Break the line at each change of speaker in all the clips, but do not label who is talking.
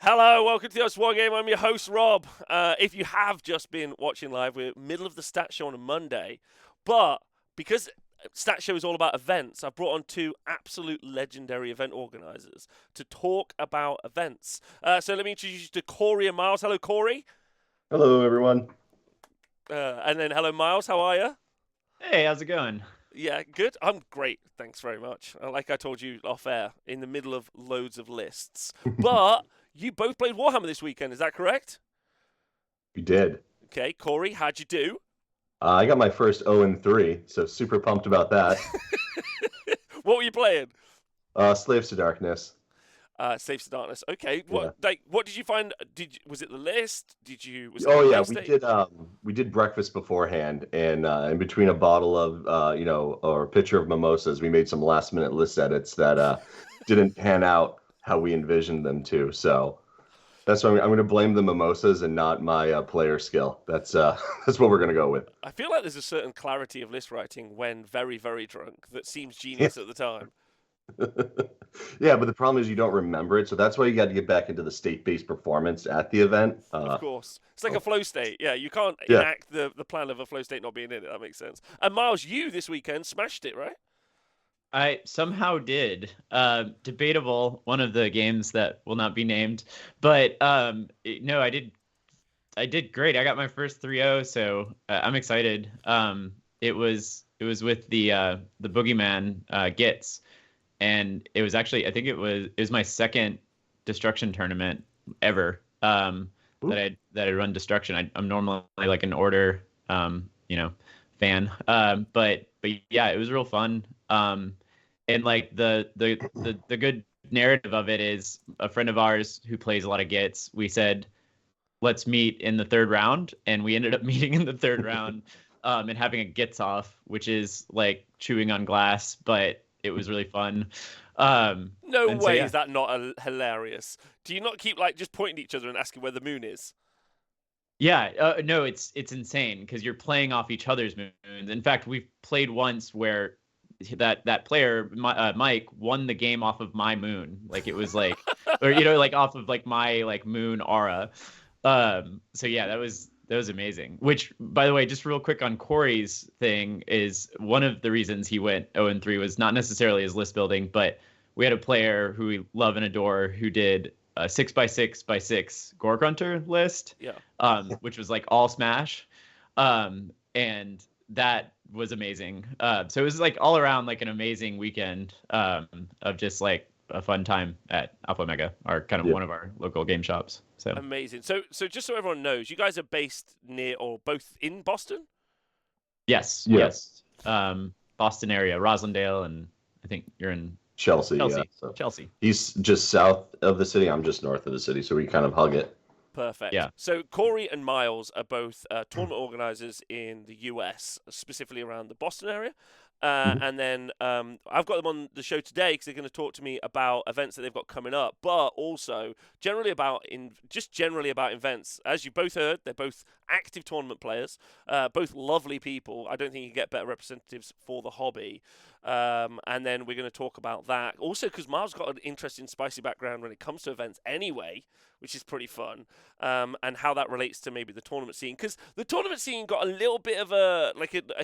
Hello, welcome to the Us Wargamer. I'm your host, Rob. If you have just been watching live, we're middle of the Stat Show on a Monday. But because Stat Show is all about events, I've brought on two absolute legendary event organisers to talk about events. So let me introduce you to Korey and Miles. Hello, Korey.
Hello, everyone.
And then hello, Miles. How are you?
Hey, how's it going?
Yeah, good. I'm great. Thanks very much. Like I told you off air, in the middle of loads of lists. But you both played Warhammer this weekend, is that correct?
We did.
Okay, Korey, how'd you do?
I got my first 0-3, so super pumped about that.
What were you playing?
Slaves to Darkness.
Saves to Darkness. Okay.
Yeah.
What did you find? Was it the list? Was it
Oh
the
yeah,
PlayStation?
we did breakfast beforehand, and in between a bottle of or a pitcher of mimosas, we made some last minute list edits that didn't pan out how we envisioned them to. So that's why I'm going to blame the mimosas and not my player skill. That's that's what we're going to go with.
I feel like there's a certain clarity of list writing when very, very drunk that seems genius at the time.
Yeah, but the problem is you don't remember it, so that's why you got to get back into the state-based performance at the event.
Of course. It's like a flow state. Yeah, you can't
Yeah.
enact the plan of a flow state not being in it. That makes sense. And Miles, you this weekend smashed it, right?
I somehow did. Debatable, one of the games that will not be named. But no, I did great. I got my first 3-0, so I'm excited. It was with the Boogeyman Gits, and it was actually, I think it was my second destruction tournament ever. that I run destruction. I'm normally like an order fan. But yeah, it was real fun. And like the good narrative of it is a friend of ours who plays a lot of Gits. We said, let's meet in the third round, and we ended up meeting in the third round and having a Gits off, which is like chewing on glass, but it was really fun.
No way
so, yeah.
is that not hilarious. Do you not keep like just pointing at each other and asking where the moon is?
Yeah, no, it's insane because you're playing off each other's moons. In fact, we've played once where that player, Mike, won the game off of my moon. Like it was like, or like off of like my like moon aura. So yeah, that was amazing. Which, by the way, just real quick on Korey's thing, is one of the reasons he went 0-3 was not necessarily his list building, but we had a player who we love and adore who did a 6x6x6 Gore Grunter list, which was like all smash, and that was amazing. So it was like all around like an amazing weekend of just like a fun time at Alpha Omega, our kind of one of our local game shops. So
amazing. So just so everyone knows, you guys are based near or both in Boston?
Yes. Boston area, Roslindale, and I think you're in
Chelsea.
Chelsea.
Yeah, so
Chelsea.
he's just south of the city. I'm just north of the city, so we kind of hug it.
Perfect.
Yeah.
So Korey and Miles are both tournament organizers in the US, specifically around the Boston area. And then I've got them on the show today because they're going to talk to me about events that they've got coming up, but also generally about events. As you both heard, they're both active tournament players, both lovely people. I don't think you can get better representatives for the hobby. And then we're going to talk about that. Also, because Miles got an interesting, spicy background when it comes to events anyway, which is pretty fun, and how that relates to maybe the tournament scene. Because the tournament scene got a little bit of a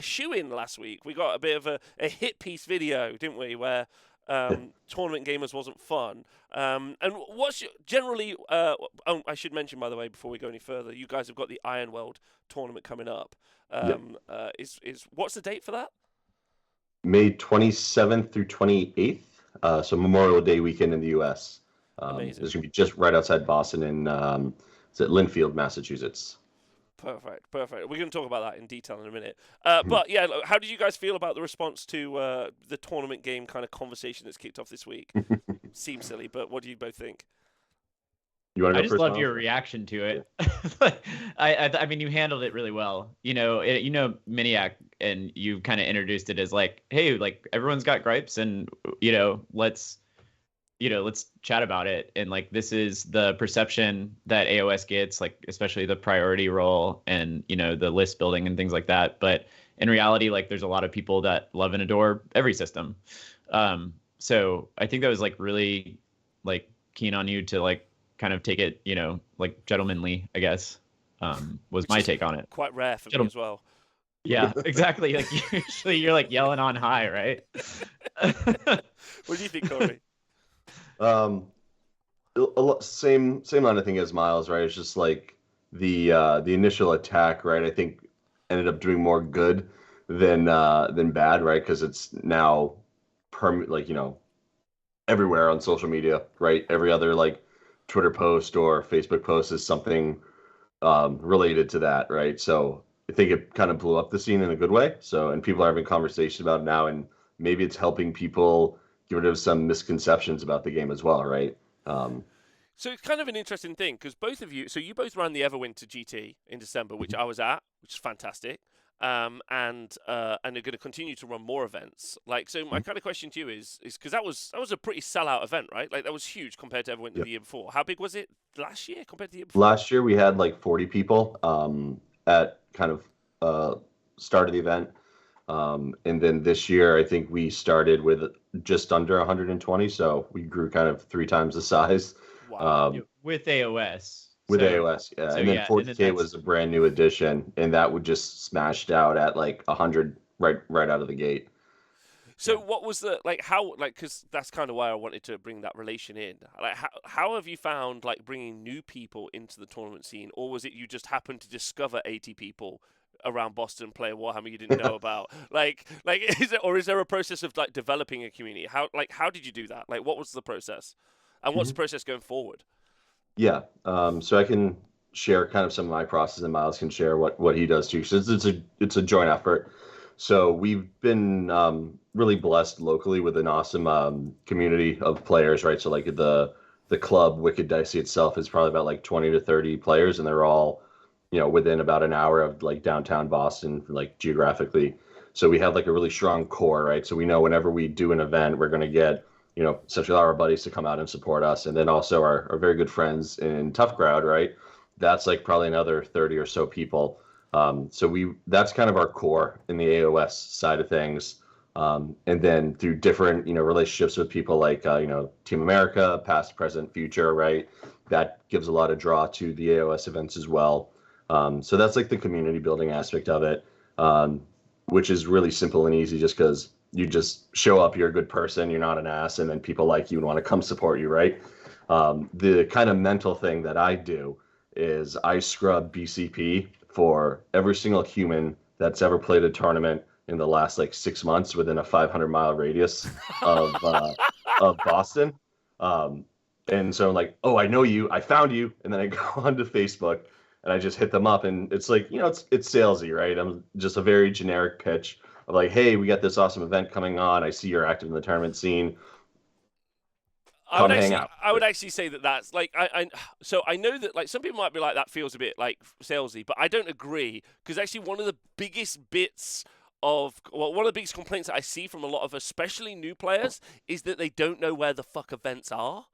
shoe-in last week. We got a bit of a hit piece video, didn't we, where tournament gamers wasn't fun. And what's generally... I should mention, by the way, before we go any further, you guys have got the Ironweld tournament coming up. What's the date for that?
May 27th through 28th, so Memorial Day weekend in the U.S.
Amazing.
It's going to be just right outside Boston in it's at Linfield, Massachusetts.
Perfect. We're going to talk about that in detail in a minute. But yeah, how did you guys feel about the response to the tournament game kind of conversation that's kicked off this week? Seems silly, but what do you both think?
You want to go
I just
first,
loved
Miles?
your reaction to it. I mean, you handled it really well. Miniac, and you kind of introduced it as like, hey, like everyone's got gripes, and let's chat about it. And like, this is the perception that AOS gets, like especially the priority role and the list building and things like that. But in reality, like there's a lot of people that love and adore every system. So I think that was like really like keen on you to like kind of take it, like gentlemanly, I guess, was my take on it.
Quite rare for me as well.
Yeah, exactly. Like usually you're like yelling on high, right?
What do you think, Korey?
Same line of thing as Miles, right? It's just like the initial attack, right? I think ended up doing more good than bad, right? Because it's now everywhere on social media, right? Every other like Twitter post or Facebook post is something related to that, right? So I think it kind of blew up the scene in a good way. So, and people are having conversations about it now, and maybe it's helping people get rid of some misconceptions about the game as well, right?
So it's kind of an interesting thing because both of you, so you both ran the Everwinter GT in December, which I was at, which is fantastic, and they're going to continue to run more events. Like, so my kind of question to you is because that was a pretty sellout event, right? Like that was huge compared to Everwinter the year before. How big was it last year compared to the year before?
Last year we had like 40 people at kind of start of the event. And then this year, I think we started with just under 120, so we grew kind of 3 times the size.
Wow.
With AOS.
AOS, yeah. And then 40K was a brand new addition, and that would just smashed out at like 100 right out of the gate.
So what was because that's kind of why I wanted to bring that relation in. Like, how have you found like bringing new people into the tournament scene, or was it you just happened to discover 80 people around Boston playing Warhammer you didn't know about? Is there a process of like developing a community? How did you do that? Like, what was the process, and what's the process going forward?
Yeah, so I can share kind of some of my process, and Miles can share what he does too. So it's a joint effort. So we've been really blessed locally with an awesome community of players, right? So like the club Wicked Dicey itself is probably about like 20 to 30 players, and they're all within about an hour of like downtown Boston, like geographically. So we have like a really strong core, right? So we know whenever we do an event, we're going to get essentially our buddies to come out and support us. And then also our very good friends in Tough Crowd, right? That's like probably another 30 or so people. So that's kind of our core in the AOS side of things. And then through different, relationships with people like, Team America, past, present, future, right? That gives a lot of draw to the AOS events as well. So that's like the community building aspect of it, which is really simple and easy just because you just show up, you're a good person, you're not an ass, and then people like you and want to come support you, right? The kind of mental thing that I do is I scrub BCP for every single human that's ever played a tournament in the last like 6 months within a 500-mile radius of Boston. And so I'm like, oh, I know you, I found you, and then I go onto Facebook and I just hit them up, and it's like, it's salesy, right? I'm just a very generic pitch of like, hey, we got this awesome event coming on. I see you're active in the tournament scene.
I would actually say that's like so I know that like some people might be like that feels a bit like salesy, but I don't agree because actually one of the biggest complaints that I see from a lot of especially new players is that they don't know where the fuck events are.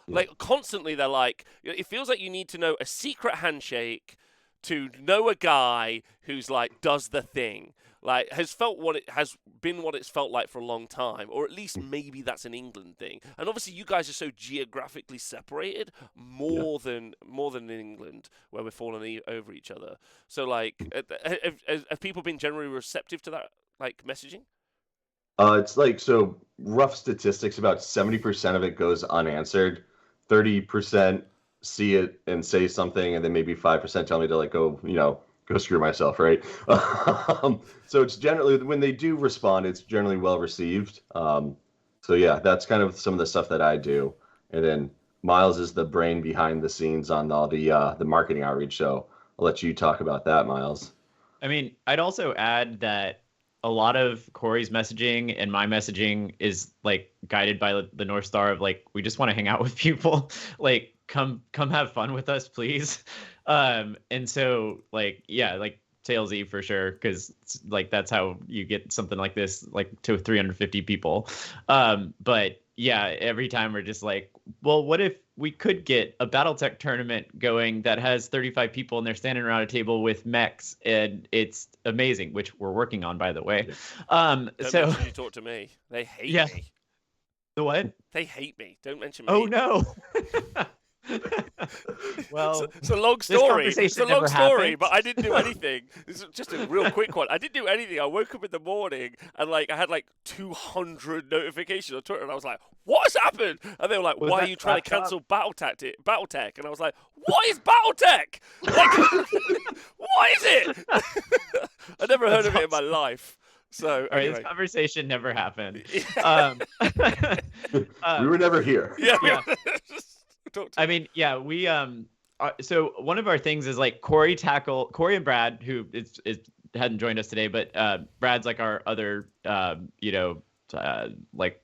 Yeah. Like constantly they're like, it feels like you need to know a secret handshake to know a guy who's like does the thing. Like has been what it's felt like for a long time, or at least maybe that's an England thing. And obviously, you guys are so geographically separated, more than in England, where we're falling over each other. So, like, have people been generally receptive to that, like, messaging?
It's like, so rough statistics, about 70% of it goes unanswered, 30% see it and say something, and then maybe 5% tell me to like go screw myself, right? So it's generally, when they do respond, it's generally well received. So yeah, that's kind of some of the stuff that I do. And then Miles is the brain behind the scenes on all the marketing outreach. So I'll let you talk about that, Miles.
I mean, I'd also add that a lot of Korey's messaging and my messaging is like guided by the North Star of like, we just want to hang out with people. Like, come have fun with us, please. And so like, yeah, like salesy for sure. Cause like, that's how you get something like this, like to 350 people. But yeah, every time we're just like, well, what if we could get a Battletech tournament going that has 35 people and they're standing around a table with mechs and it's amazing, which we're working on, by the way.
Don't mention you talk to me. They hate me.
The what?
They hate me. Don't mention me.
Oh no. Well,
it's a long
this
story. It's
conversation
a long
never
story,
happened.
but I didn't do anything. This is just a real quick one. I didn't do anything. I woke up in the morning and like I had like 200 notifications on Twitter, and I was like, "What has happened?" And they were like,
Was
"Why are
that
you trying to
laptop?
cancel Battletech?" And I was like, "What is Battletech? Like, what is it?" I never heard
That's
of it in my life. So
All right,
anyway.
this conversation never happened.
Yeah.
We were never here.
Yeah.
Yeah.
Talk to
I
me.
mean, yeah, we so one of our things is like Korey and Brad, who is hadn't joined us today, but Brad's like our other like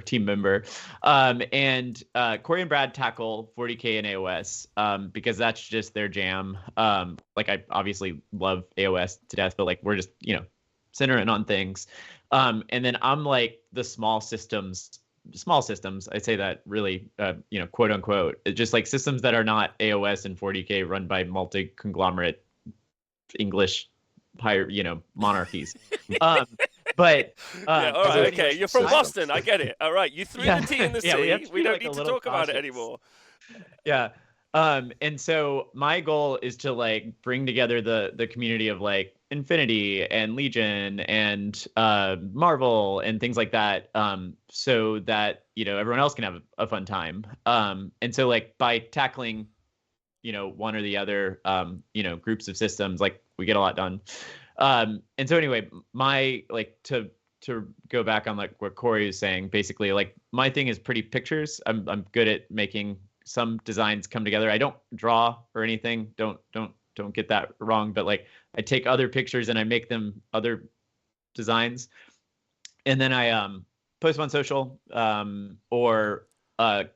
team member, and Korey and Brad tackle 40K and AOS because that's just their jam. Like I obviously love AOS to death, but like we're just centering on things, and then I'm like the small systems. I say that really, quote unquote, it's just like systems that are not AOS and 40K run by multi-conglomerate English monarchies. But
Yeah, all
so
right,
anyway,
okay. You're from Boston. I get it. All right, you threw
Yeah.
the tea in the
Yeah, we have
sea.
to
We
be
don't
like a
need to
little
talk about it
cautious.
anymore.
Yeah. And so my goal is to like bring together the community of like Infinity and Legion and Marvel and things like that, so that everyone else can have a fun time. And so like by tackling one or the other groups of systems, like we get a lot done. And so anyway, my like to go back on like what Korey is saying, basically like my thing is pretty pictures. I'm good at making some designs come together. I don't draw or anything. Don't get that wrong. But like I take other pictures and I make them other designs, and then I post them on social or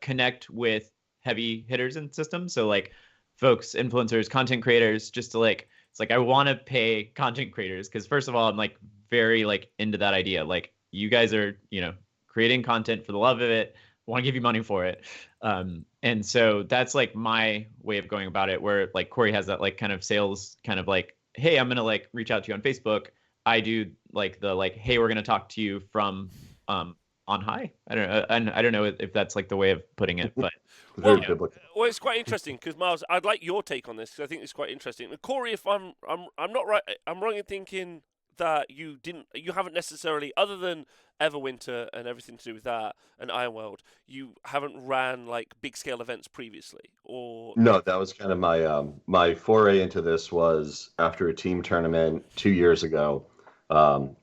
connect with heavy hitters in systems. So like folks, influencers, content creators, just to like it's like I want to pay content creators because first of all I'm like very like into that idea. Like you guys are creating content for the love of it. I want to give you money for it. And so that's like my way of going about it, where like Korey has that like kind of sales kind of like, hey, I'm gonna like reach out to you on Facebook. I do like the like, hey, we're gonna talk to you from on high. I don't know if that's like the way of putting it, but
Very biblical.
Well, it's quite interesting because Miles, I'd like your take on this because I think it's quite interesting. And Korey, if I'm not right, I'm wrong in thinking that you haven't necessarily, other than Everwinter and everything to do with that and Ironweld, you haven't ran like big scale events previously, or
No, that was kind of my my foray into this was after a team tournament 2 years ago.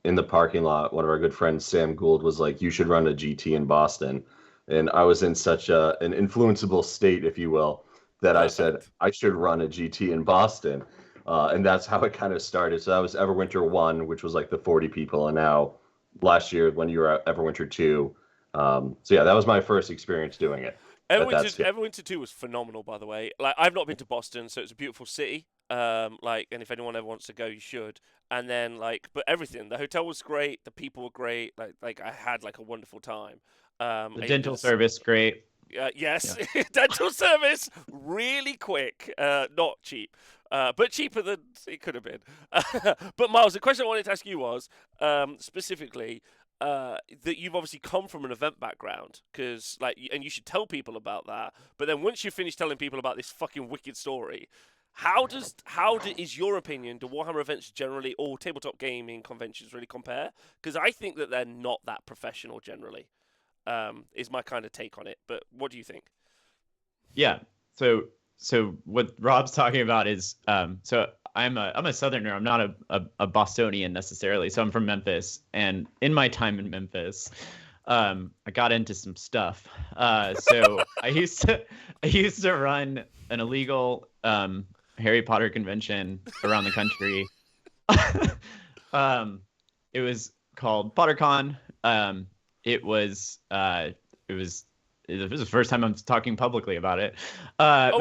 In the parking lot, one of our good friends, Sam Gould, was like, "You should run a GT in Boston." And I was in such an influenceable state, if you will, that I said
Perfect.
I should run a GT in Boston. And that's how it kind of started. So that was Everwinter 1, which was like the 40 people. And now last year when you were at Everwinter 2. So yeah, that was my first experience doing it. At that scale.
Everwinter 2 was phenomenal, by the way. Like I've not been to Boston, so it's a beautiful city. Like, and if anyone ever wants to go, you should. And then but everything. The hotel was great. The people were great. Like I had like a wonderful time.
the dental service, great.
Yes, dental service, really quick, not cheap, but cheaper than it could have been. But Miles, the question I wanted to ask you was specifically that you've obviously come from an event background, because and you should tell people about that. But then once you finish telling people about this fucking wicked story, is your opinion, do Warhammer events generally or tabletop gaming conventions really compare? Because I think that they're not that professional generally. Is my kind of take on it. But what do you think?
Yeah. So what Rob's talking about is so I'm a Southerner. I'm not a Bostonian necessarily. So I'm from Memphis, and in my time in Memphis, I got into some stuff. So I used to run an illegal Harry Potter convention around the country. It was called PotterCon. It was the first time I'm talking publicly about it.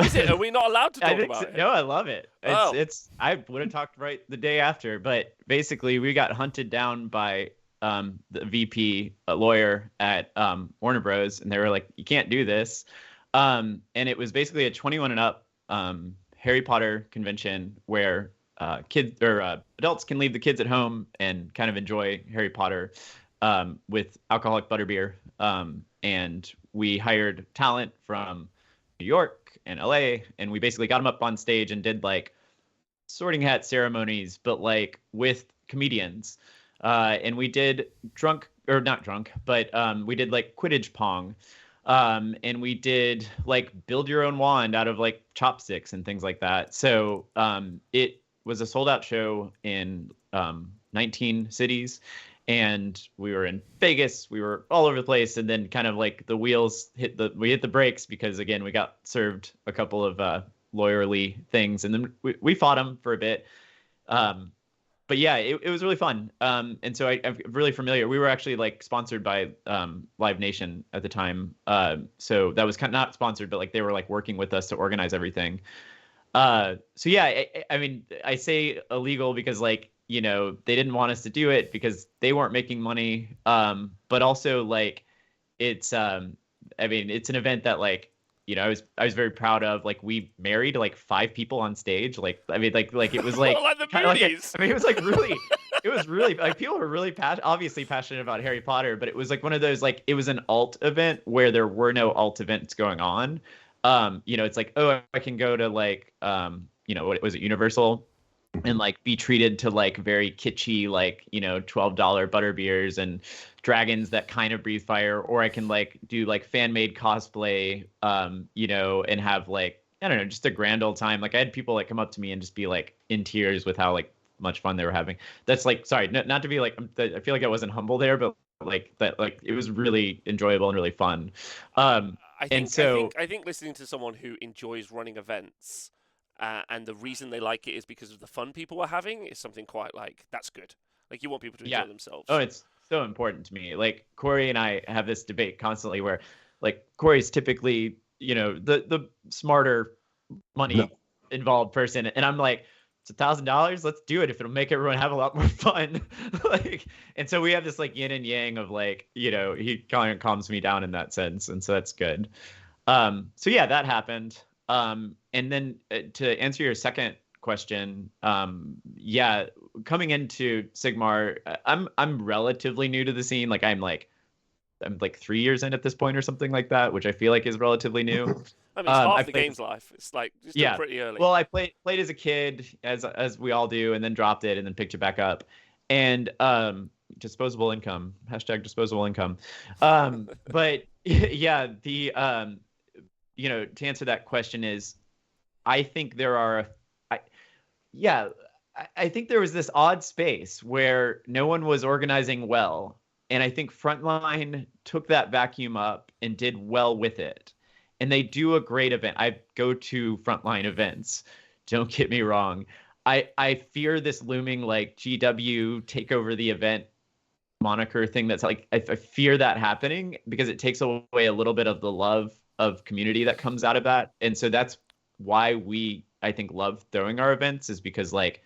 Is it? Are we not allowed to talk about it?
No, I love it. It's I would have talked right the day after, but basically we got hunted down by the VP, a lawyer at Warner Bros, and they were like, "You can't do this." And it was basically a 21 and up Harry Potter convention where kids or adults can leave the kids at home and kind of enjoy Harry Potter with alcoholic butterbeer. And we hired talent from New York and LA, and we basically got them up on stage and did like sorting hat ceremonies, but like with comedians. And we did not drunk, but we did like Quidditch Pong. And we did like build your own wand out of like chopsticks and things like that. So it was a sold out show in 19 cities. And we were in Vegas, we were all over the place, and then kind of like the wheels we hit the brakes because again we got served a couple of lawyerly things, and then we fought them for a bit. But yeah, it was really fun. And so I'm really familiar. We were actually like sponsored by Live Nation at the time, so that was kind of not sponsored, but like they were like working with us to organize everything. So yeah, I mean I say illegal because like, you know, they didn't want us to do it because they weren't making money. But also like it's I mean, it's an event that like, you know, I was very proud of. Like we married like 5 people on stage. Like I mean like it was like
like the
kind of like
movies.
I mean it was like really it was really like people were really obviously passionate about Harry Potter, but it was like one of those like it was an alt event where there were no alt events going on. You know, it's like, oh, I can go to like you know, what was it, Universal, and like be treated to like very kitschy, like, you know, $12 butter beers and dragons that kind of breathe fire, or I can like do like fan made cosplay, you know, and have like, I don't know, just a grand old time. Like I had people like come up to me and just be like in tears with how like much fun they were having. That's like, sorry, not to be like, I feel like I wasn't humble there, but like that, like it was really enjoyable and really fun.
I think listening to someone who enjoys running events, and the reason they like it is because of the fun people are having, is something quite like, that's good. Like you want people to enjoy themselves.
Oh, it's so important to me. Like Korey and I have this debate constantly where like Korey's typically, you know, the smarter money involved person. And I'm like, it's $1,000. Let's do it if it'll make everyone have a lot more fun. Like, and so we have this like yin and yang of like, you know, he kind of calms me down in that sense. And so that's good. So yeah, that happened. And then to answer your second question, yeah, coming into Sigmar, I'm relatively new to the scene. Like I'm like 3 years in at this point or something like that, which I feel like is relatively new.
I mean, it's half the game's life. It's like still pretty early.
Well, I played as a kid, as we all do, and then dropped it and then picked it back up. And disposable income, #disposable income. But yeah, the you know, to answer that question is, I think there are, I think there was this odd space where no one was organizing well. And I think Frontline took that vacuum up and did well with it. And they do a great event. I go to Frontline events. Don't get me wrong. I fear this looming like GW take over the event moniker thing. That's like, I fear that happening because it takes away a little bit of the love of community that comes out of that. And so that's why we, I think, love throwing our events, is because like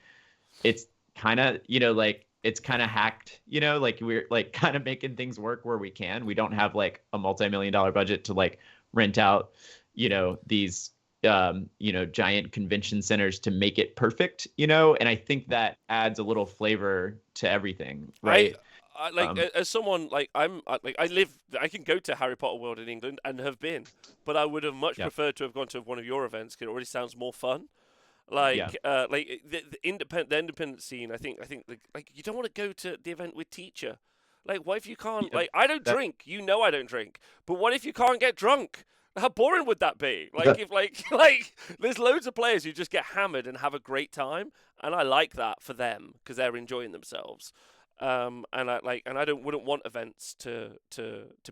it's kind of, you know, like it's kind of hacked, you know, like we're like kind of making things work where we can. We don't have like a multi-million-dollar budget to like rent out, you know, these you know, giant convention centers to make it perfect, you know. And I think that adds a little flavor to everything, right?
I like, as someone like I can go to Harry Potter World in England and have been, but I would have much preferred to have gone to one of your events because it already sounds more fun. Like the independent scene. I think like you don't want to go to the event with Teacher. Like, what if you can't? Like, I don't drink. You know, I don't drink. But what if you can't get drunk? How boring would that be? Like, if like there's loads of players who just get hammered and have a great time, and I like that for them because they're enjoying themselves. And I wouldn't want events to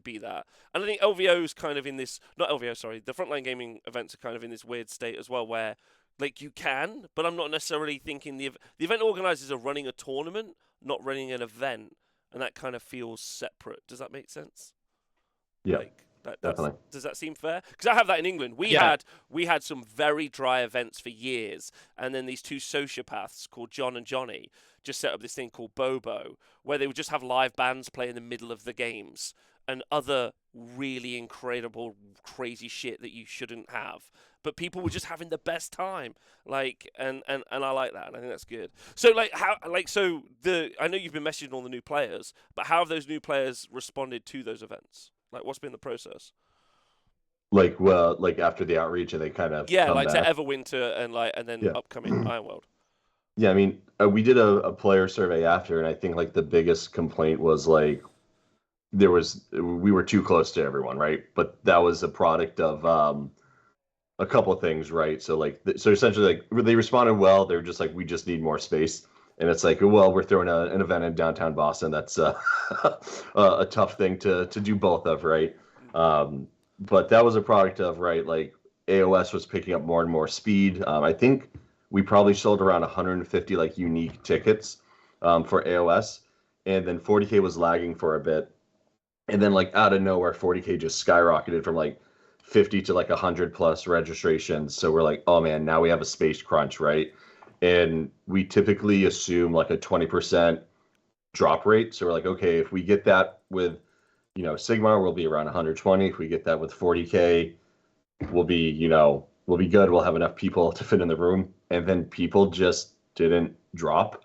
be that. And I think LVO's kind of in this, not LVO, sorry, the Frontline Gaming events are kind of in this weird state as well, where like you can, but I'm not necessarily thinking the event organizers are running a tournament, not running an event, and that kind of feels separate. Does that make sense?
Yeah.
Like,
definitely.
Does that seem fair? Because I have that in England. We had some very dry events for years, and then these two sociopaths called John and Johnny just set up this thing called Bobo, where they would just have live bands play in the middle of the games and other really incredible, crazy shit that you shouldn't have. But people were just having the best time, like, and I like that, and I think that's good. So, like, I know you've been messaging all the new players, but how have those new players responded to those events? Like, what's been the process?
like after the outreach and they kind of
Yeah,
come
like
back.
to Everwinter and then
Yeah.
upcoming Ironweld.
Yeah, I mean, we did a player survey after, and I think like the biggest complaint was like we were too close to everyone, right? But that was a product of a couple of things, right? So like so essentially like they responded well. They're just like we just need more space, and it's like well we're throwing an event in downtown Boston. That's a tough thing to do both of, right? But that was a product of right like AOS was picking up more and more speed. I think we probably sold around 150 like unique tickets for AOS, and then 40K was lagging for a bit, and then like out of nowhere 40K just skyrocketed from like 50 to like 100 plus registrations. So we're like, oh man, now we have a space crunch, right? And we typically assume like a 20% drop rate. So we're like, okay, if we get that with, Sigmar, we'll be around 120. If we get that with 40K, we'll be good. We'll have enough people to fit in the room. And then people just didn't drop.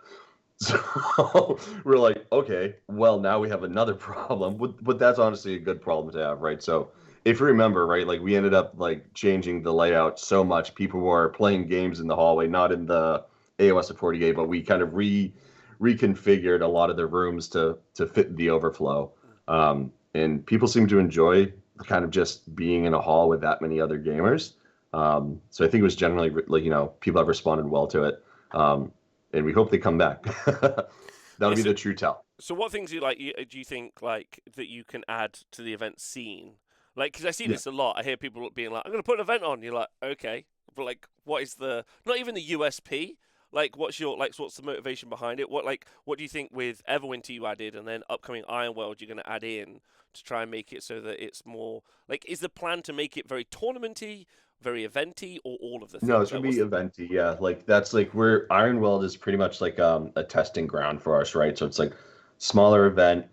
So we're like, okay, well, now we have another problem, but that's honestly a good problem to have, right? So if you remember, right, like we ended up like changing the layout so much, people were playing games in the hallway, not in the AOS of 40K, but we kind of reconfigured a lot of the rooms to fit the overflow. And people seem to enjoy kind of just being in a hall with that many other gamers. So I think it was generally like, people have responded well to it. And we hope they come back. That'll be the true tell.
So what things do you think like that you can add to the event scene? Like, because I see this a lot. I hear people being like, "I'm going to put an event on." You're like, "Okay," but like, what is not even the USP? Like, what's the motivation behind it? What do you think with Everwinter you added, and then upcoming Ironweld you're going to add in to try and make it so that it's more like? Is the plan to make it very tournamenty, very eventy, or all of the things?
No, it's gonna be eventy, yeah. Like that's like where Ironweld is pretty much like a testing ground for us, right? So it's like smaller event,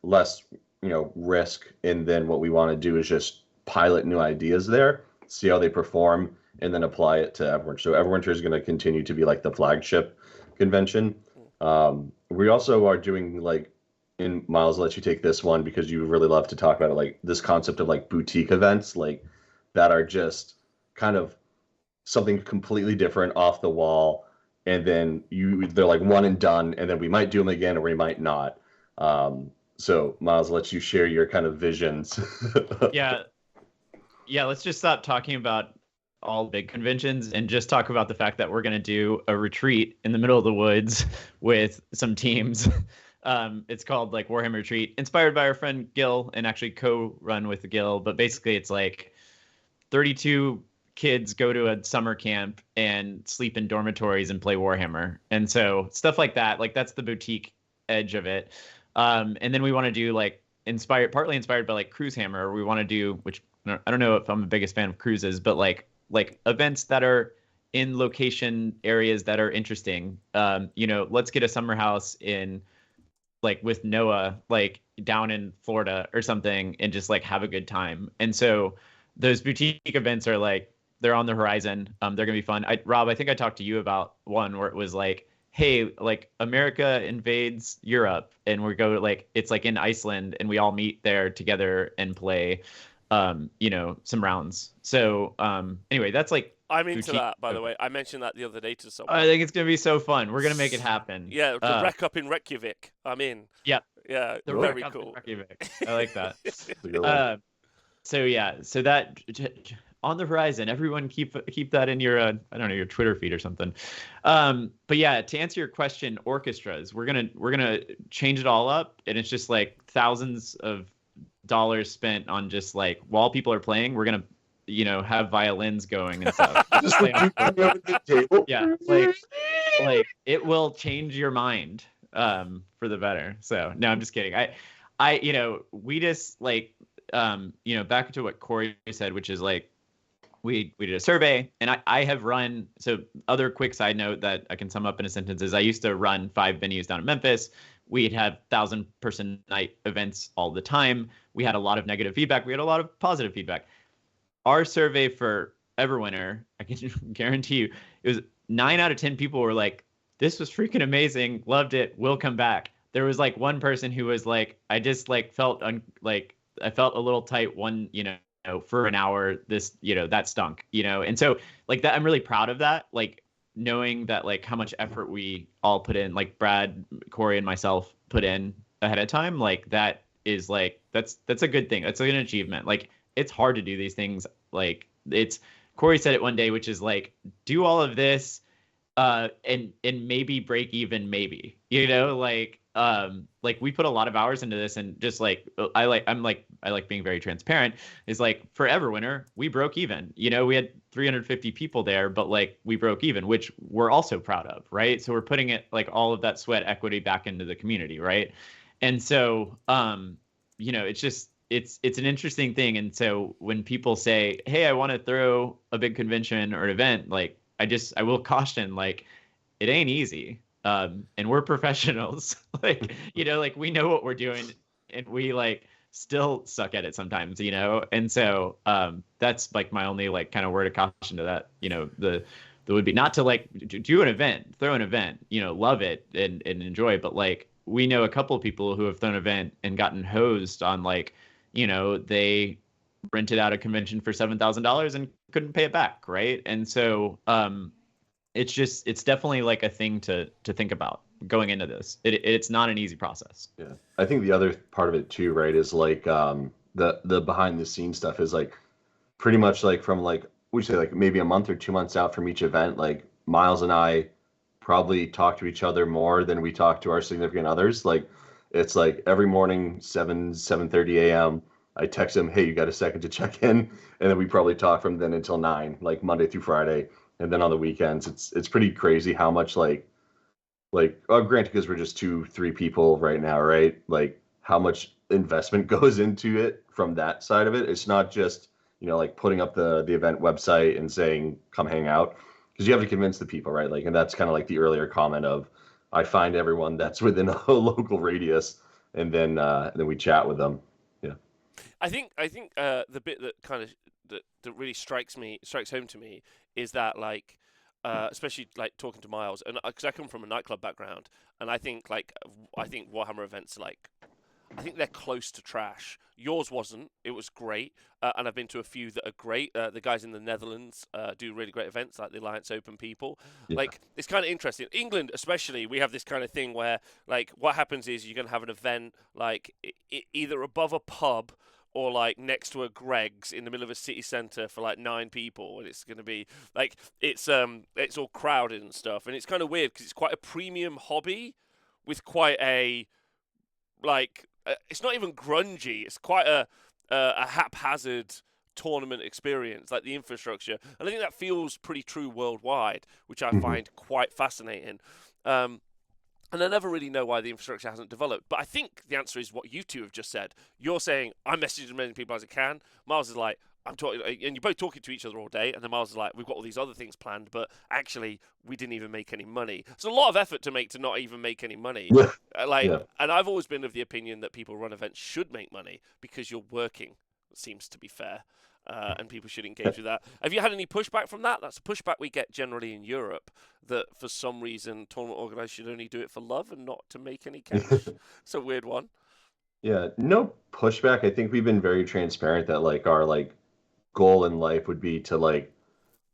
less risk, and then what we want to do is just pilot new ideas there, see how they perform, and then apply it to Everwinter. So Everwinter is going to continue to be like the flagship convention. We also are doing like, in Miles, I'll let you take this one because you really love to talk about it, like this concept of like boutique events, like that are just kind of something completely different off the wall, and then they're like one and done, and then we might do them again or we might not. So Miles, I'll let you share your kind of visions.
Yeah, let's just stop talking about all big conventions and just talk about the fact that we're going to do a retreat in the middle of the woods with some teams. It's called like Warhammer Retreat, inspired by our friend Gil, and actually co-run with Gil, but basically it's like 32 kids go to a summer camp and sleep in dormitories and play Warhammer. And so stuff like that, like that's the boutique edge of it. And then we want to do like partly inspired by like Cruise Hammer. We want to do, which I don't know if I'm the biggest fan of cruises, but like events that are in location areas that are interesting. Let's get a summer house in like with Noah, like down in Florida or something, and just like have a good time. And so those boutique events are like, they're on the horizon. They're gonna be fun. Rob, I think I talked to you about one where it was like, hey, like America invades Europe, and we go like, it's like in Iceland, and we all meet there together and play, some rounds. So anyway, that's like,
I'm into that, by the way. I mentioned that the other day to someone.
I think it's gonna be so fun. We're gonna make it happen.
Yeah, the wreck up in Reykjavik. I'm in.
Yeah.
Yeah,
The
very
wreck
cool.
up in Reykjavik. I like that. So that on the horizon. Everyone keep that in your your Twitter feed or something. But yeah, to answer your question, orchestras, we're gonna change it all up, and it's just like thousands of dollars spent on just like while people are playing, we're gonna have violins going and stuff.
Just like the table.
Yeah, like it will change your mind for the better. So no, I'm just kidding. We just like back to what Korey said, which is like we did a survey, and I have run, so other quick side note that I can sum up in a sentence is I used to run 5 venues down in Memphis. We'd have 1,000-person night events all the time. We had a lot of negative feedback. We had a lot of positive feedback. Our survey for Everwinter, I can guarantee you, it was 9 out of 10 people were like, this was freaking amazing, loved it, we'll come back. There was like one person who was like, I just like felt I felt a little tight one for an hour, this, that stunk, and so like that, I'm really proud of that, like knowing that like how much effort we all put in, like Brad, Korey, and myself put in ahead of time, like that is like, that's a good thing. That's like an achievement. Like it's hard to do these things. Like Korey said it one day, which is like, do all of this and maybe break even, maybe, like we put a lot of hours into this, and just like I like being very transparent, is like for Everwinter we broke even. We had 350 people there, but like we broke even, which we're also proud of, right? So we're putting it, like, all of that sweat equity back into the community, right? And so it's just it's an interesting thing. And so when people say, hey, I want to throw a big convention or an event, like I will caution, like, it ain't easy. And we're professionals. Like, like we know what we're doing, and we like still suck at it sometimes, And so that's like my only like kind of word of caution to that, the would be not to like do an event, throw an event, love it and enjoy it. But like we know a couple of people who have thrown an event and gotten hosed on, like, they rented out a convention for $7,000 and couldn't pay it back, right? And so it's definitely like a thing to think about going into this. It's not an easy process.
Yeah, I think the other part of it too, right, is like the behind the scenes stuff is like pretty much like from like, we say like maybe a month or 2 months out from each event, like Miles and I probably talk to each other more than we talk to our significant others. Like it's like every morning 7:30 a.m. I text him, hey, you got a second to check in? And then we probably talk from then until 9, like Monday through Friday. And then on the weekends, it's pretty crazy how much like granted, because we're just 2-3 people right now, right? Like how much investment goes into it from that side of it. It's not just, like putting up the event website and saying, come hang out, because you have to convince the people, right? Like, and that's kind of like the earlier comment of, I find everyone that's within a local radius, and then we chat with them. Yeah.
I think the bit that kind of that really strikes home to me is that, like, especially like talking to Miles, and because I come from a nightclub background, and I think Warhammer events are like, I think they're close to trash. Yours wasn't. It was great, and I've been to a few that are great. The guys in the Netherlands do really great events, like the Alliance Open people. Yeah. Like, it's kind of interesting. England, especially, we have this kind of thing where, like, what happens is you're gonna have an event like either above a pub or like next to a Greg's in the middle of a city centre for like 9 people, and it's going to be like it's all crowded and stuff, and it's kind of weird because it's quite a premium hobby with quite a it's not even grungy. It's quite a haphazard tournament experience, like the infrastructure, and I think that feels pretty true worldwide, which I find quite fascinating. And I never really know why the infrastructure hasn't developed. But I think the answer is what you two have just said. You're saying, I'm messaging as many people as I can. Miles is like, I'm talking, and you're both talking to each other all day. And then Miles is like, we've got all these other things planned, but actually, we didn't even make any money. It's a lot of effort to not even make any money. And I've always been of the opinion that people who run events should make money because you're working. It seems to be fair. And people should engage with that. Have you had any pushback from that? That's a pushback we get generally in Europe, that for some reason tournament organisers should only do it for love and not to make any cash. It's a weird one.
Yeah, no pushback. I think we've been very transparent that like our like goal in life would be to like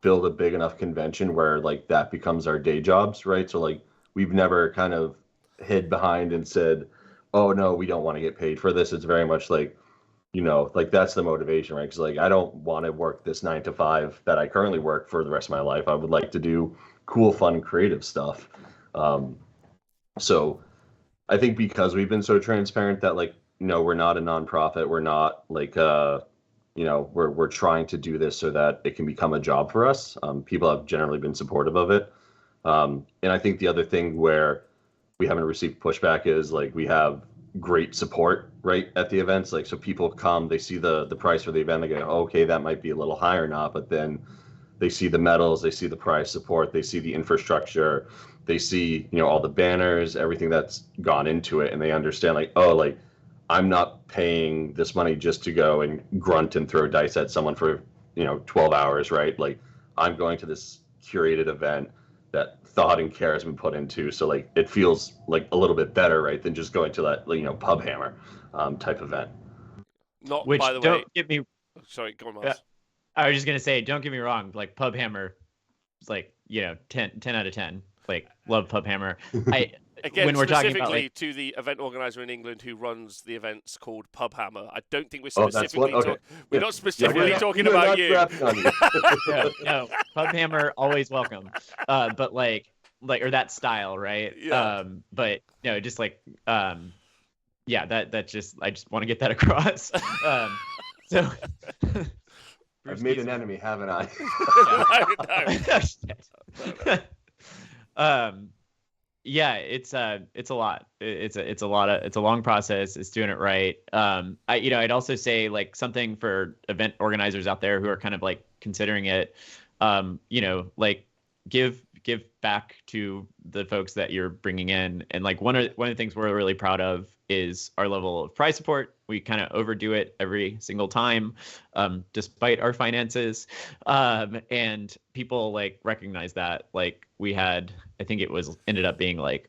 build a big enough convention where like that becomes our day jobs, right? So like we've never kind of hid behind and said, oh no, we don't want to get paid for this. It's very much like, like that's the motivation, right? Because like I don't want to work this 9 to 5 that I currently work for the rest of my life. I would like to do cool, fun, creative stuff. So I think because we've been so transparent that like, we're not a nonprofit. We're not like, we're trying to do this so that it can become a job for us. People have generally been supportive of it. And I think the other thing where we haven't received pushback is like we have great support right at the events. Like, so people come, they see the price for the event, they go, oh, okay, that might be a little high or not, but then they see the medals, they see the prize support, they see the infrastructure, they see all the banners, everything that's gone into it, and they understand like, oh, like I'm not paying this money just to go and grunt and throw dice at someone for 12 hours, right? Like I'm going to this curated event that thought and care has been put into, so like it feels like a little bit better, right, than just going to that pub hammer type event.
Not,
which,
by the
don't
way,
get me
Sorry, go on, Miles.
Yeah. I was just gonna say, don't get me wrong. Like Pub Hammer, it's like 10 out of 10. Like love Pub Hammer.
Again,
when we're talking about
specifically to the event organizer in England who runs the events called Pub Hammer. I don't think we're
Oh, that's
specifically
what. Okay.
we're not specifically
we're
talking
not
about you.
crapping on you.
no, Pub Hammer always welcome. But like or that style, right?
Yeah.
But no, just like yeah, that just I just want to get that across. So
I've made an enemy, haven't I?
Yeah, it's a lot. It's a long process. It's doing it right. I'd also say like something for event organizers out there who are kind of like considering it, like give back to the folks that you're bringing in. And like one of the things we're really proud of is our level of prize support. We kind of overdo it every single time, despite our finances. And people like recognize that. Like we had, I think it ended up being like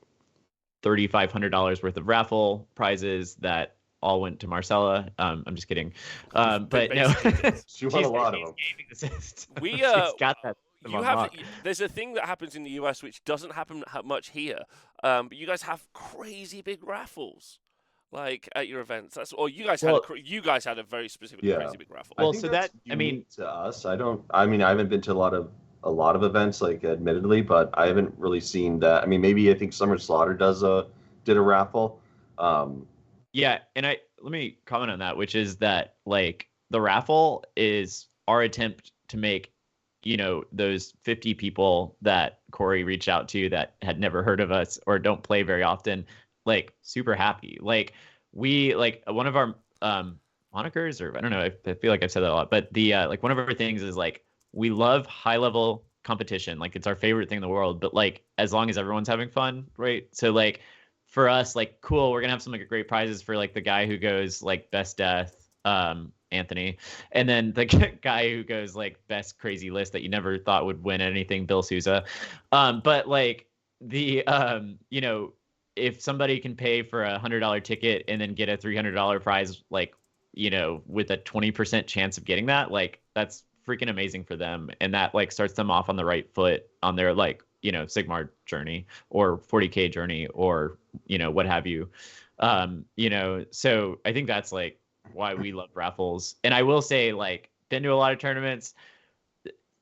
$3,500 worth of raffle prizes that all went to Marcella. I'm just kidding. But no,
she won a lot of them.
We
she's got that.
There's a thing that happens in the US which doesn't happen much here. But you guys have crazy big raffles, like at your events. You guys had a very specific crazy big raffle.
Well, so that
to us, I haven't been to a lot of events, like admittedly, but I haven't really seen that. I mean, maybe I think Summer Slaughter did a raffle.
Yeah, and let me comment on that, which is that like the raffle is our attempt to make those 50 people that Korey reached out to that had never heard of us or don't play very often, like super happy. Like we like one of our monikers, or I don't know, I feel like I've said that a lot, but the like one of our things is like we love high level competition. Like it's our favorite thing in the world, but like as long as everyone's having fun, right? So like for us, like cool, we're gonna have some like great prizes for like the guy who goes like best death, Anthony, and then the guy who goes like best crazy list that you never thought would win anything, Bill Souza. But like the if somebody can pay for $100 ticket and then get a $300 prize, like with a 20% chance of getting that, like that's freaking amazing for them, and that like starts them off on the right foot on their like Sigmar journey or 40K journey or what have you. So I think that's like why we love raffles. And I will say, like, been to a lot of tournaments.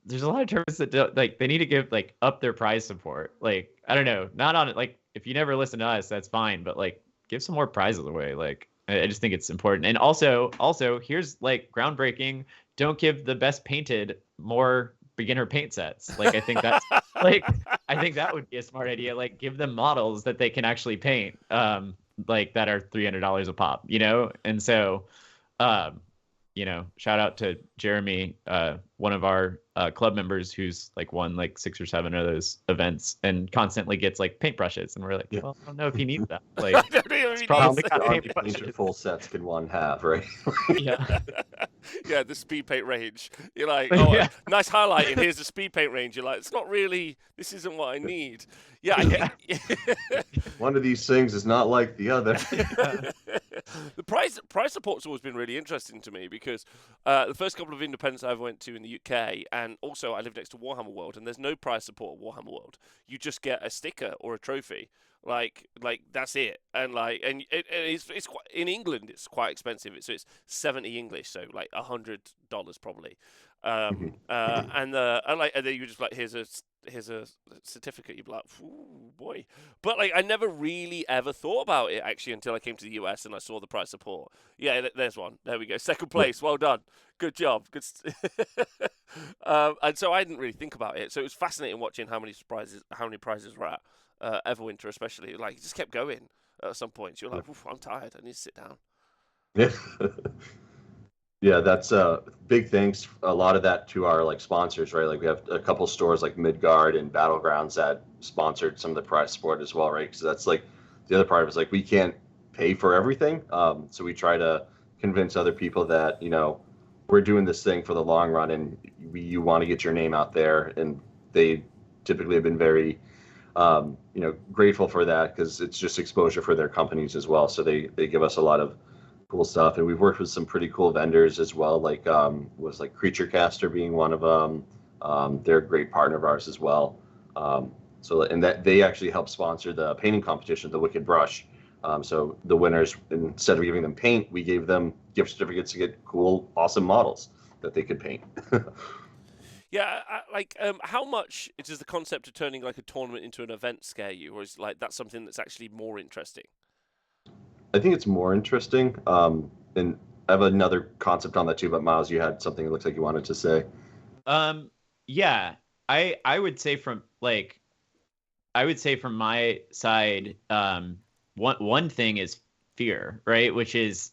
There's a lot of tournaments that don't, like, they need to give like up their prize support. Like, I don't know, not on it. Like, if you never listen to us, that's fine. But like, give some more prizes away. Like, I just think it's important. And also here's like groundbreaking. Don't give the best painted more beginner paint sets. Like, I think that's like, I think that would be a smart idea. Like, give them models that they can actually paint. Like that are $300 a pop, and so shout out to Jeremy, one of our club members who's like won like 6 or 7 of those events and constantly gets like paintbrushes, and we're like, well, I don't know if he needs that. Like, it's probably got
paintbrushes. Full sets can one have, right?
Yeah.
Yeah, the speed paint range. You're like, oh, yeah. Nice highlighting. Here's the speed paint range. You're like, it's not really. This isn't what I need. Yeah, I think
one of these things is not like the other.
The price support's always been really interesting to me because the first couple of independents I ever went to in the UK, and also I lived next to Warhammer World, and there's no prize support at Warhammer World. You just get a sticker or a trophy. Like that's it, and it's quite, in England it's quite expensive. So it's 70 English, so like $100 probably. And then you just like here's a certificate. You'd be like, ooh, boy. But like I never really ever thought about it actually until I came to the US and I saw the prize support. Yeah, there's one. There we go. Second place. Well done. Good job. Good. And so I didn't really think about it. So it was fascinating watching how many prizes were at. Everwinter especially, like, it just kept going at some points. You're like, I'm tired, I need to sit down.
Yeah, that's big thanks. A lot of that to our like sponsors, right? Like we have a couple stores like Midgard and Battlegrounds that sponsored some of the prize support as well, right? Because that's like the other part of it is like we can't pay for everything, so we try to convince other people that we're doing this thing for the long run, and you want to get your name out there, and they typically have been very grateful for that because it's just exposure for their companies as well. So they give us a lot of cool stuff. And we've worked with some pretty cool vendors as well, like was like Creature Caster being one of them. They're a great partner of ours as well. And that they actually help sponsor the painting competition, the Wicked Brush. So the winners, instead of giving them paint, we gave them gift certificates to get cool, awesome models that they could paint.
Yeah, how much does the concept of turning like a tournament into an event scare you, or is like that's something that's actually more interesting?
I think it's more interesting. And I have another concept on that too, but Miles, you had something it looks like you wanted to say.
Yeah, I would say from my side, one thing is fear, right? Which is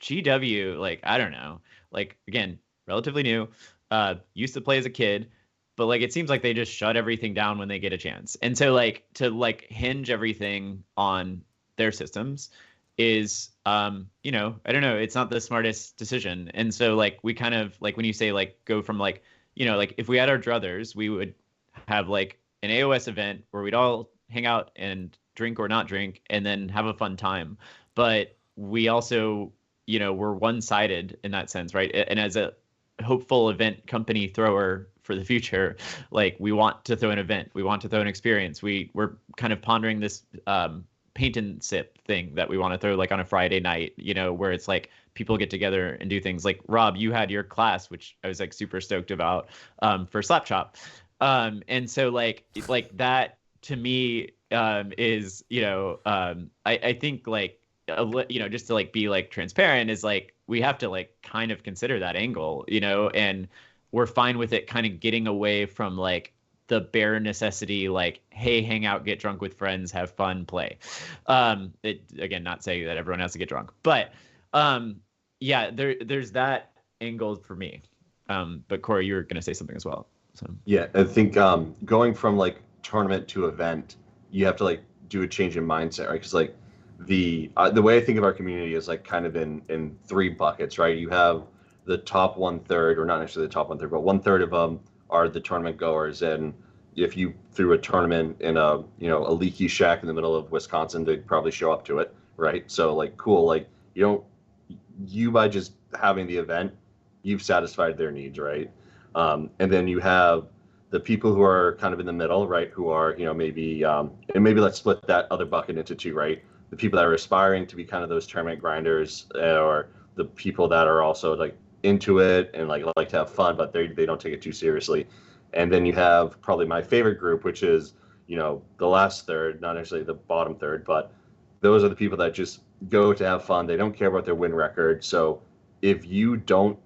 GW, like, I don't know, like, again, relatively new, used to play as a kid, but like, it seems like they just shut everything down when they get a chance. And so like, to like hinge everything on their systems is, you know, I don't know, it's not the smartest decision. And so like, we kind of like, when you say like, go from like, you know, like if we had our druthers, we would have like an AOS event where we'd all hang out and drink or not drink and then have a fun time. But we also, you know, we're one-sided in that sense, right? And as a hopeful event company thrower for the future, like we want to throw an event, we want to throw an experience. We're kind of pondering this paint and sip thing that we want to throw like on a Friday night, you know, where it's like people get together and do things. Like Rob, you had your class, which I was like super stoked about, for Slapchop. And so like that to me is, you know, I think like, you know, just to like be like transparent is like, we have to like kind of consider that angle, you know, and we're fine with it kind of getting away from like the bare necessity, like, hey, hang out, get drunk with friends, have fun, play. Again, not saying that everyone has to get drunk, but yeah, there's that angle for me. But Korey, you were going to say something as well. So
yeah, I think going from like tournament to event, you have to like do a change in mindset, right? Because like the way I think of our community is like kind of in three buckets, right? You have the top 1/3, or not necessarily the top 1/3, but 1/3 of them are the tournament goers. And if you threw a tournament in a leaky shack in the middle of Wisconsin, they'd probably show up to it, right? So like cool, like you by just having the event, you've satisfied their needs, right? And then you have the people who are kind of in the middle, right? Who are, maybe, and maybe let's split that other bucket into two, right? The people that are aspiring to be kind of those tournament grinders, or the people that are also like into it and like to have fun, but they don't take it too seriously. And then you have probably my favorite group, which is, the last third, not necessarily the bottom third, but those are the people that just go to have fun. They don't care about their win record. So if you don't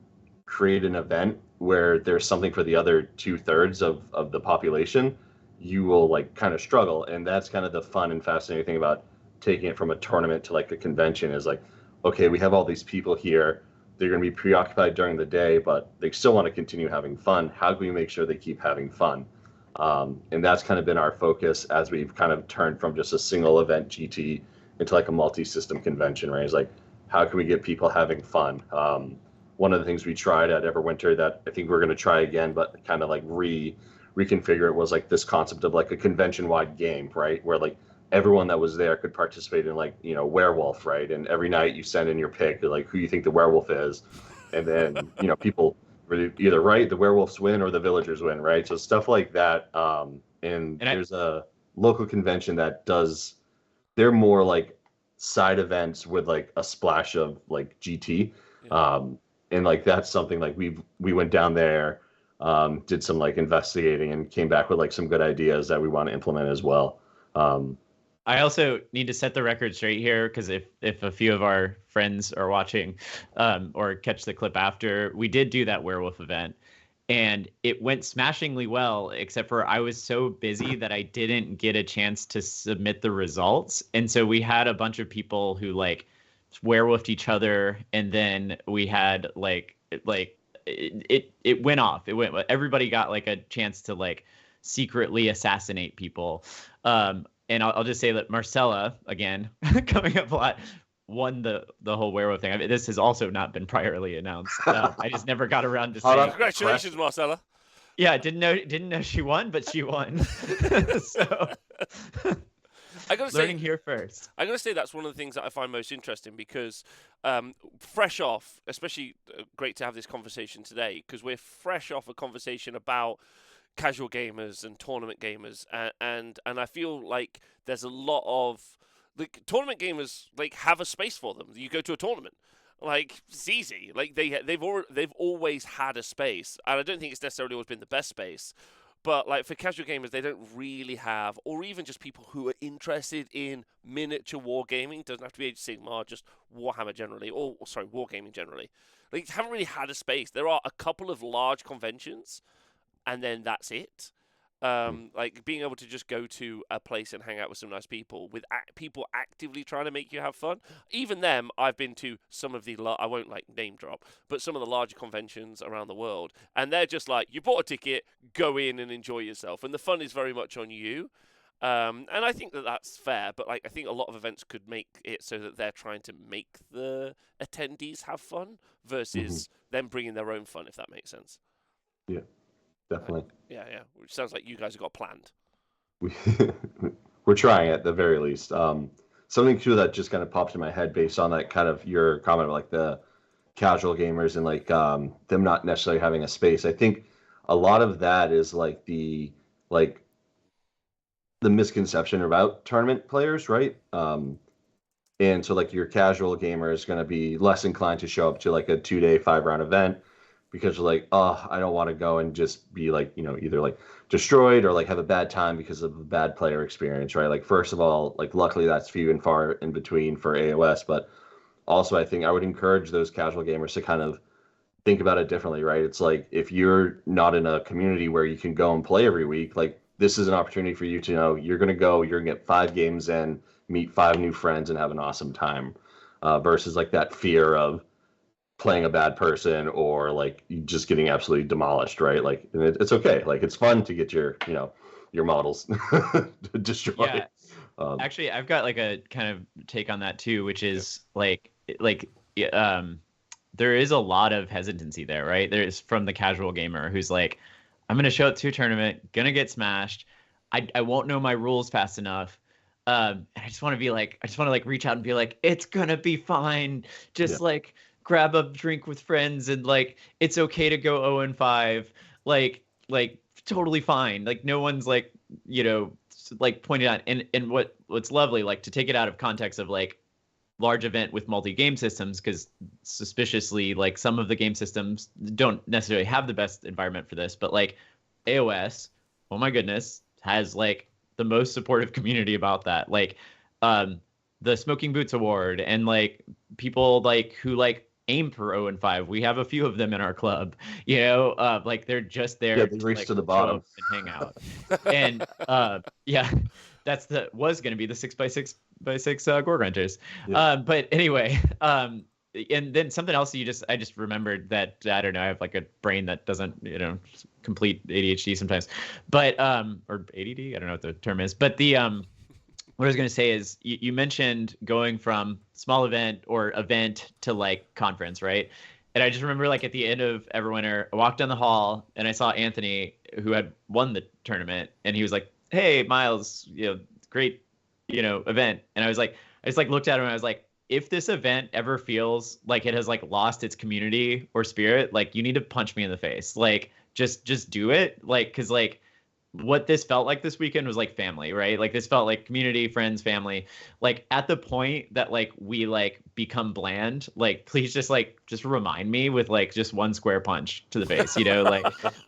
create an event where there's something for the other 2/3 of the population, you will like kind of struggle. And that's kind of the fun and fascinating thing about taking it from a tournament to like a convention is like, okay, we have all these people here. They're going to be preoccupied during the day, but they still want to continue having fun. How can we make sure they keep having fun? And that's kind of been our focus as we've kind of turned from just a single event GT into like a multi-system convention, right? It's like, how can we get people having fun? One of the things we tried at Everwinter that I think we're going to try again, but kind of like reconfigure it, was like this concept of like a convention-wide game, right? Where like everyone that was there could participate in like, werewolf, right? And every night you send in your pick, like who you think the werewolf is. And then, people really either the werewolves win or the villagers win, right? So stuff like that. And there's a local convention that they're more like side events with like a splash of like GT. Yeah. And like that's something like we went down there, did some like investigating and came back with like some good ideas that we want to implement as well.
I also need to set the record straight here, because if a few of our friends are watching or catch the clip after, we did do that werewolf event and it went smashingly well, except for I was so busy that I didn't get a chance to submit the results. And so we had a bunch of people who like werewolfed each other, and then we had it went off. Everybody got like a chance to like secretly assassinate people. And I'll just say that Marcella, again, coming up a lot, won the whole werewolf thing. I mean, this has also not been priorly announced. I just never got around to saying.
Congratulations, Marcella.
Yeah, didn't know she won, but she won. So
I gotta say,
Learning here first.
I'm going to say that's one of the things that I find most interesting because fresh off, especially great to have this conversation today because we're fresh off a conversation about casual gamers and tournament gamers, and I feel like there's a lot of like tournament gamers like have a space for them. You go to a tournament, like it's easy. Like they've always had a space, and I don't think it's necessarily always been the best space. But like for casual gamers, they don't really have, or even just people who are interested in miniature wargaming. Doesn't have to be Age of Sigmar, just Warhammer generally, or sorry, wargaming generally. Like haven't really had a space. There are a couple of large conventions, and then that's it. Like being able to just go to a place and hang out with some nice people, with people actively trying to make you have fun. Even them, I've been to some of the I won't like name drop, but some of the larger conventions around the world, and they're just like, you bought a ticket, go in and enjoy yourself, and the fun is very much on you. And I think that that's fair, but like I think a lot of events could make it so that they're trying to make the attendees have fun versus them bringing their own fun, if that makes sense.
Yeah. Definitely.
Yeah. Which sounds like you guys have got planned.
We're trying at the very least. Something too that just kind of popped in my head based on that kind of your comment about like the casual gamers and like them not necessarily having a space. I think a lot of that is like the misconception about tournament players, right? And so like your casual gamer is going to be less inclined to show up to like a 2-day 5-round event because you're like, oh, I don't want to go and just be like, either like destroyed or like have a bad time because of a bad player experience, right? Like, first of all, like luckily that's few and far in between for AOS, but also I think I would encourage those casual gamers to kind of think about it differently, right? It's like if you're not in a community where you can go and play every week, like this is an opportunity for you to know you're going to get 5 games in, meet 5 new friends and have an awesome time versus like that fear of playing a bad person or like just getting absolutely demolished, right? Like it's okay. Like it's fun to get your models destroyed.
Yeah. Actually, I've got like a kind of take on that too, which is there is a lot of hesitancy there, right? There's from the casual gamer who's like, I'm going to show up to a tournament, going to get smashed. I won't know my rules fast enough. And I just want to reach out and be like, it's going to be fine. Just like grab a drink with friends and like, it's okay to go 0-5. Like totally fine. Like no one's like, like pointed out. And what's lovely, like to take it out of context of like large event with multi-game systems, because suspiciously like some of the game systems don't necessarily have the best environment for this, but like AOS, oh my goodness, has like the most supportive community about that. Like the Smoking Boots Award and like people like who like aim for 0-5. We have a few of them in our club, like they're just there
to race to the bottom
and hang out. And was going to be the 6x6 Gore Grunters. But anyway, and then something else I just remembered that, I don't know, I have like a brain that doesn't, complete ADHD sometimes, but, or ADD, I don't know what the term is, but what I was going to say is you mentioned going from small event or event to like conference, right? And I just remember like at the end of Everwinter, I walked down the hall and I saw Anthony, who had won the tournament, and he was like, hey, Miles, great, event. And I just like looked at him and I was like, if this event ever feels like it has like lost its community or spirit, like you need to punch me in the face. Like just do it. Like, cause like what this felt like this weekend was like family, right? Like this felt like community, friends, family. Like at the point that like we like become bland, like please just remind me with like just one square punch to the face,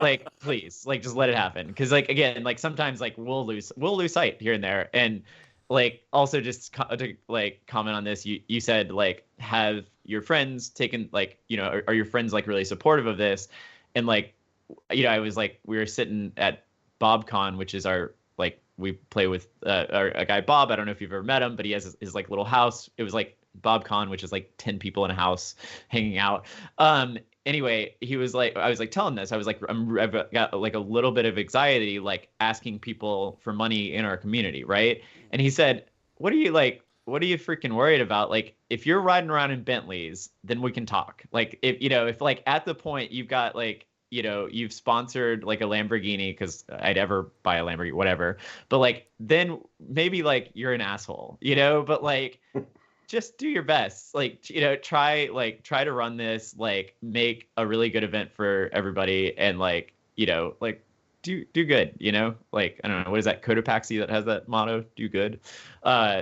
like please, like just let it happen. Cause like, again, like sometimes like we'll lose sight here and there. And like also just to like comment on this, you said like have your friends taken like, are your friends like really supportive of this? And like, I was like, we were sitting at BobCon, which is our like we play with a guy Bob. I don't know if you've ever met him, but he has his like little house. It was like BobCon, which is like 10 people in a house hanging out. Anyway, he was like, I was like telling this, I was like, I've got like a little bit of anxiety, like asking people for money in our community, right? And he said, what are you freaking worried about? Like, if you're riding around in Bentleys, then we can talk. Like, if like at the point you've got like you've sponsored like a Lamborghini, because I'd ever buy a Lamborghini, whatever. But like, then maybe like you're an asshole, but like, just do your best. Like, try to run this, like make a really good event for everybody, and like, like do good, like, I don't know, what is that, Cotopaxi that has that motto, do good.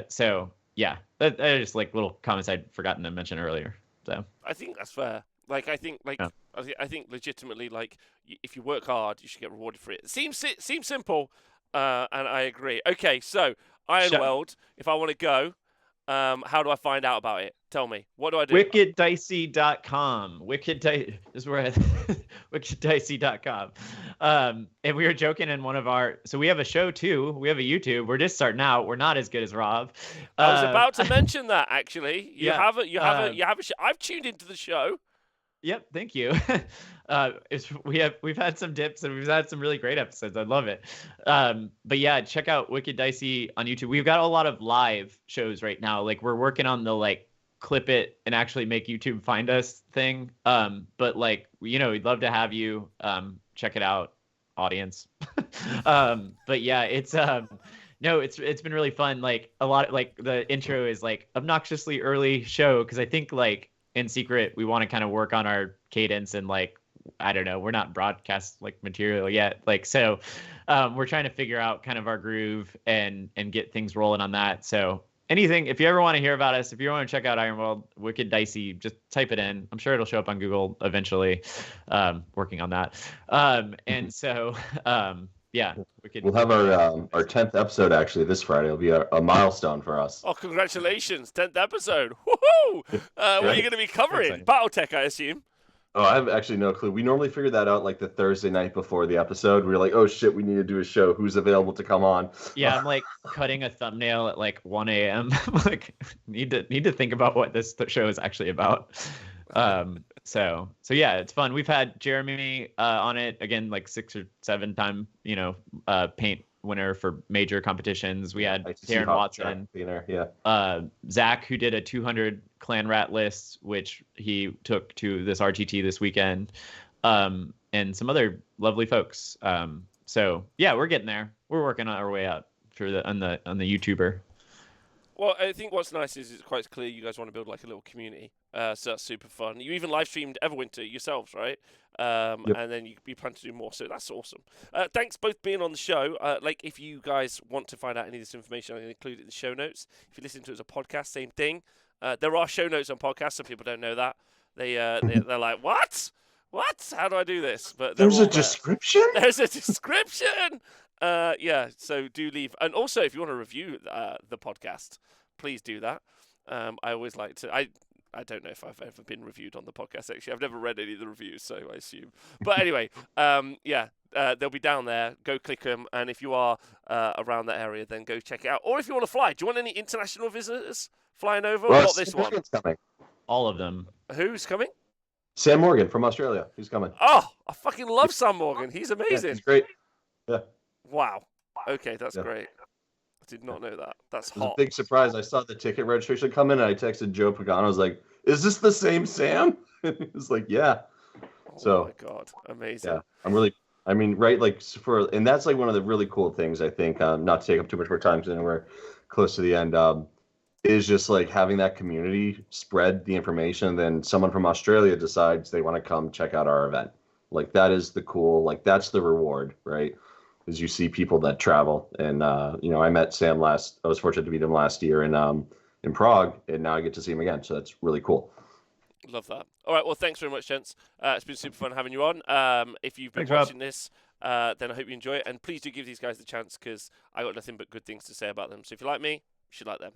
So yeah, that are just like little comments I'd forgotten to mention earlier. So
I think that's fair. Like, I think, like,
Yeah.
I think legitimately, like, if you work hard, you should get rewarded for it. It seems simple, and I agree. Okay, so Ironweld, if I want to go, how do I find out about it? Tell me. What do I do?
WickedDicey.com. This is where WickedDicey.com. And we were joking in one of our, so we have a show too. We have a YouTube. We're just starting out. We're not as good as Rob.
I was about to mention that, actually. You
Yeah.
have a show. I've tuned into the show.
Yep, thank you. We've had some dips and we've had some really great episodes. I love it. But yeah, check out Wicked Dicey on YouTube. We've got a lot of live shows right now. Like, we're working on the like clip it and actually make YouTube find us thing. But like, we'd love to have you check it out, audience. But yeah, it's no, it's been really fun. Like, a lot, like the intro is like obnoxiously early show, because I think like in secret we want to kind of work on our cadence, and like, I don't know, we're not broadcast like material yet, like, so we're trying to figure out kind of our groove and get things rolling on that. So anything, if you ever want to hear about us, if you want to check out Ironweld, Wicked Dicey, just type it in. I'm sure it'll show up on Google eventually. Working on that. And so yeah,
We'll have our 10th episode actually this Friday. It'll be a milestone for us.
Oh, congratulations, 10th episode! Woohoo! What are you going to be covering? Battletech, I assume.
Oh, I have actually no clue. We normally figure that out like the Thursday night before the episode. We're like, oh shit, we need to do a show. Who's available to come on?
Yeah, I'm like cutting a thumbnail at like 1 a.m. like, need to think about what this show is actually about. So yeah, it's fun. We've had Jeremy on it again, like 6 or 7 time, paint winner for major competitions. We had Darren Watson, Zach, who did a 200 clan rat list, which he took to this RTT this weekend, and some other lovely folks. So yeah, we're getting there. We're working our way up on the YouTuber.
Well, I think what's nice is it's quite clear you guys want to build like a little community. So that's super fun. You even live streamed Everwinter yourselves, right?
Yep.
And then you plan to do more. So that's awesome. Thanks both being on the show. Like, if you guys want to find out any of this information, I'm going to include it in the show notes. If you listen to it as a podcast, same thing. There are show notes on podcasts. Some people don't know that. They're like, what? What? How do I do this? But
there's a description.
There's a description. Yeah, so do leave. And also, if you want to review the podcast, please do that. I always like to. I don't know if I've ever been reviewed on the podcast, actually. I've never read any of the reviews, so I assume. But anyway, yeah, they'll be down there. Go click them. And if you are around that area, then go check it out. Or if you want to fly, do you want any international visitors flying over?
Well,
or not this one?
Coming.
All of them.
Who's coming?
Sam Morgan from Australia. He's coming.
Oh, I fucking love Sam Morgan. He's amazing.
Yeah, he's great. Yeah.
Wow. Okay, that's great. I did not know that. That's hot.
It was a big surprise. I saw the ticket registration come in, and I texted Joe Pagano. I was like, "Is this the same Sam?" And he was like, "Yeah."
Oh my god, amazing.
Yeah, right, like and that's like one of the really cool things, I think. Not to take up too much more time because we're close to the end. Is just like having that community spread the information. Then someone from Australia decides they want to come check out our event. Like, that is the cool. Like, that's the reward, right? Is you see people that travel, and I met Sam I was fortunate to meet him last year in Prague, and now I get to see him again. So that's really cool.
Love that. All right, well, thanks very much, gents. It's been super fun having you on. If you've been watching this, then I hope you enjoy it, and please do give these guys the chance, because I got nothing but good things to say about them. So if you like me, you should like them.